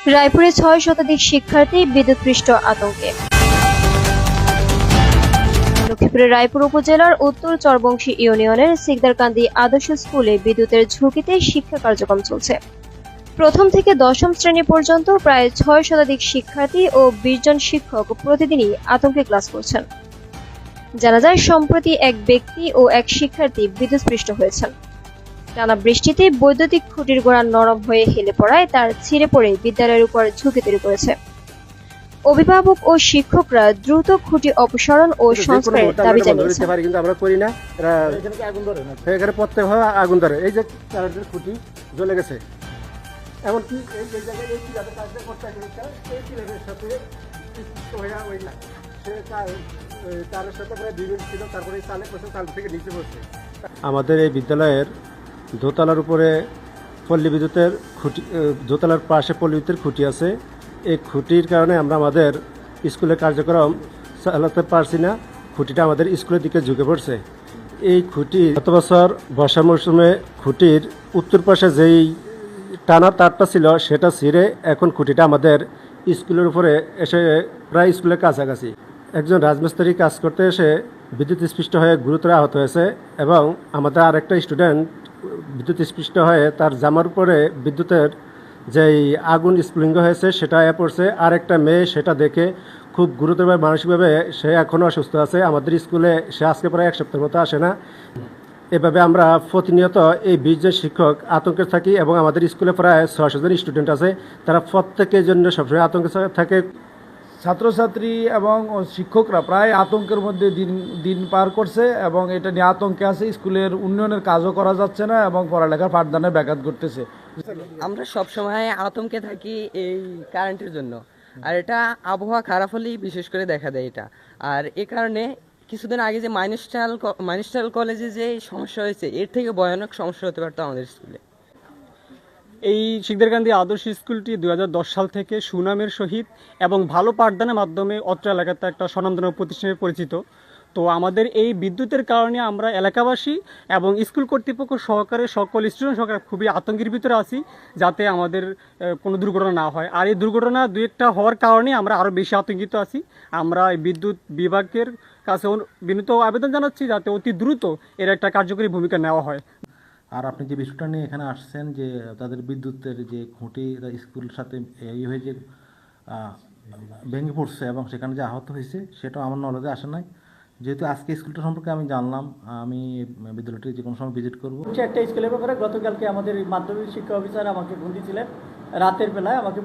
রায়পুরে ৬ শতাধিক শিক্ষার্থী বিদ্যুৎপৃষ্ট আতঙ্কে। লক্ষ্মীপুরের রায়পুর উপজেলার উত্তর চরবংশী ইউনিয়নের সিকদারকান্দি আদর্শ স্কুলে বিদ্যুতের ঝুঁকিতে শিক্ষা কার্যক্রম চলছে। প্রথম থেকে দশম শ্রেণী পর্যন্ত প্রায় ৬ শতাধিক শিক্ষার্থী ও ২০ জন শিক্ষক প্রতিদিনই আতঙ্কে ক্লাস করছেন। জানা যায়, সম্প্রতি এক ব্যক্তি ও এক শিক্ষার্থী বিদ্যুৎস্পৃষ্ট হয়েছেন। টানা বৃষ্টিতে বৈদ্যুতিক খুঁটির গোড়া নরম হয়ে হেলে পড়ায় তার ছিঁড়ে পড়ে বিদ্যালয়ের উপর ঝুঁকি তৈরি করেছে। অভিভাবক ও শিক্ষকরা দ্রুত খুঁটি অপসারণ ও সংস্কারের দাবি জানিয়েছেন। কিন্তু আমরা করি না, এখানে প্রত্যেকভাবে আগুন ধরে। এই যে কারেন্টের খুঁটি জ্বলে গেছে, এমনকি এই জায়গায় এই পিলারের কাজটা করতে এই পিলারের সাথে তারের সাথে প্রায় 2 মিনিট ছিল, তারপরে চালে পড়ছে, চাল থেকে নিচে পড়ছে। আমাদের এই বিদ্যালয়ের দোতলার উপরে পল্লী বিদ্যুতের খুঁটি, দোতলার পাশে পল্লী বিদ্যুতের খুঁটি আছে। এই খুঁটির কারণে আমরা আমাদের স্কুলের কার্যক্রম চালাতে পারছি না। খুঁটিটা আমাদের স্কুলের দিকে ঝুঁকে পড়ছে। এই খুঁটি গত বছর বর্ষা মৌসুমে খুঁটির উত্তর পাশে যেই টানা তারটা ছিল সেটা ছিঁড়ে এখন খুঁটিটা আমাদের স্কুলের উপরে এসে প্রায় স্কুলের কাছাকাছি। একজন রাজমিস্ত্রি কাজ করতে এসে বিদ্যুৎস্পৃষ্ট হয়ে গুরুতর আহত হয়েছে এবং আমাদের আরেকটা স্টুডেন্ট বিদ্যুৎস্পৃষ্ট হয়ে তার জামার উপরে বিদ্যুতের যেই আগুন স্ফুলিঙ্গ হয়েছে সেটা পড়ছে। আরেকটা মেয়ে সেটা দেখে খুব গুরুতরভাবে মানসিকভাবে সে এখনও অসুস্থ আছে। আমাদের স্কুলে সে আজকে প্রায় 1 সপ্তাহের মতো আসে না। এভাবে আমরা প্রতিনিয়ত এই 20 জন শিক্ষক আতঙ্কে থাকি এবং আমাদের স্কুলে প্রায় 600 জন স্টুডেন্ট আছে। তারা প্রত্যেকের জন্য সবসময় আতঙ্কে থাকে। ছাত্রছাত্রী এবং শিক্ষকরা প্রায় আতঙ্কের মধ্যে দিন পার করছে এবং এটা নিয়ে আতঙ্কে আছে। স্কুলের উন্নয়নের কাজও করা যাচ্ছে না এবং পড়ালেখার পাঠদানের ব্যাঘাত ঘটতেছে। আমরা সবসময় আতঙ্কে থাকি এই কারেন্টের জন্য, আর এটা আবহাওয়া খারাপ হলেই বিশেষ করে দেখা দেয় এটা। আর এ কারণে কিছুদিন আগে যে মাইনস্টাইল কলেজে যে সমস্যা হয়েছে, এর থেকে ভয়ানক সমস্যা হতে পারতো আমাদের স্কুলে। এই সিকদারকান্দি আদর্শ স্কুলটি 2010 সাল থেকে সুনামের সহিত এবং ভালো পাঠদানের মাধ্যমে অত্র এলাকাতে একটা স্বনামধন্য প্রতিষ্ঠানে পরিচিত। তো আমাদের এই বিদ্যুতের কারণে আমরা এলাকাবাসী এবং স্কুল কর্তৃপক্ষ সহকারে সকল স্টুডেন্ট সহকারে খুবই আতঙ্কের ভিতরে আছি, যাতে আমাদের কোনো দুর্ঘটনা না হয়। আর এই দুর্ঘটনা 2-1টা হওয়ার কারণে আমরা আরও বেশি আতঙ্কিত আছি। আমরা এই বিদ্যুৎ বিভাগের কাছে বিনীত আবেদন জানাচ্ছি যাতে অতি দ্রুত এর একটা কার্যকরী ভূমিকা নেওয়া হয়। আর আপনি যে বিষয়টা নিয়ে এখানে আসছেন যে তাদের বিদ্যুতের যে খুঁটি স্কুলের সাথে এই হয়ে যে ভেঙে পড়ছে এবং সেখানে যে আহত হয়েছে, সেটাও আমার নলেজে আসে নাই। যেহেতু আজকে স্কুলটা সম্পর্কে আমি জানলাম, আমি বিদ্যালয়টি যে কোনো সময় ভিজিট করবো। একটা স্কুলের ব্যাপারে গতকালকে আমাদের মাধ্যমিক শিক্ষা অফিসার আমাকে ফোন দিয়েছিলেন রাতের বেলায়, আমাকে